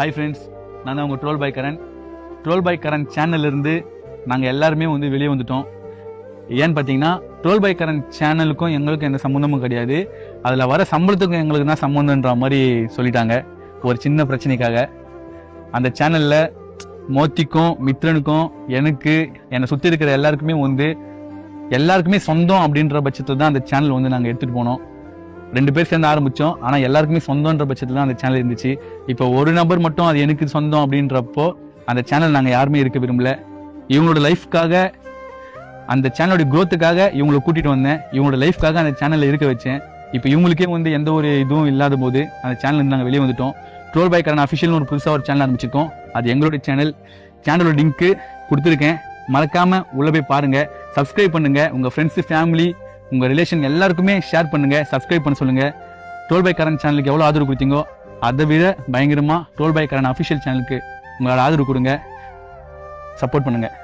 Hi friends, நான் தான் உங்கள் troll by Karan. Troll by Karan சேனல்லேருந்து நாங்கள் எல்லாருமே வெளியே வந்துட்டோம். ஏன்னு பார்த்தீங்கன்னா, ட்ரோல் பை கரண் சேனலுக்கும் எங்களுக்கும் எந்த சம்மந்தமும் கிடையாது. அதில் வர சம்பளத்துக்கும் எங்களுக்கு தான் சம்மந்தன்ற மாதிரி சொல்லிட்டாங்க ஒரு சின்ன பிரச்சனைக்காக. அந்த சேனலில் மோத்திக்கும் மித்ரனுக்கும் எனக்கு என்னை சுற்றி இருக்கிற எல்லாருக்குமே சொந்தம் அப்படின்ற பட்சத்தில் தான் அந்த சேனல் நாங்கள் எடுத்துகிட்டு போனோம். 2 பேர் சேர்ந்து ஆரம்பித்தோம். ஆனால் எல்லாருக்குமே சொந்தன்ற பட்சத்தில் தான் அந்த சேனல் இருந்துச்சு. இப்போ ஒரு நபர் மட்டும் அது எனக்கு சொந்தம் அப்படின்றப்போ அந்த சேனல் நாங்கள் யாருமே இருக்க விரும்பல. இவங்களோட லைஃப்காக, அந்த சேனலோட க்ரோத்துக்காக இவங்களை கூட்டிகிட்டு வந்தேன். இவங்களோட லைஃப்காக அந்த சேனலில் இருக்க வச்சேன். இப்போ இவங்களுக்கே எந்த ஒரு இதுவும் இல்லாத போது அந்த சேனல் நாங்கள் வெளியே வந்துட்டோம். ட்ரோல் பை கரண் அஃபிஷியல்னு ஒரு புதுசாக ஒரு சேனல் ஆரம்பிச்சிருக்கோம். அது எங்களுடைய சேனலோட லிங்க்கு கொடுத்துருக்கேன். மறக்காமல் உள்ளே போய் பாருங்கள், சப்ஸ்கிரைப் பண்ணுங்கள். உங்கள் ஃப்ரெண்ட்ஸு, ஃபேமிலி, உங்கள் ரிலேஷன் எல்லாருக்குமே ஷேர் பண்ணுங்கள், சப்ஸ்கிரைப் பண்ண சொல்லுங்கள். ட்ரோல் பை கரண் சேனலுக்கு எவ்வளோ ஆதரவு கொடுத்தீங்கோ அதை விட பயங்கரமாக ட்ரோல் பை கரண் அஃபிஷியல் சேனலுக்கு உங்களோட ஆதரவு கொடுங்க, சப்போர்ட் பண்ணுங்கள்.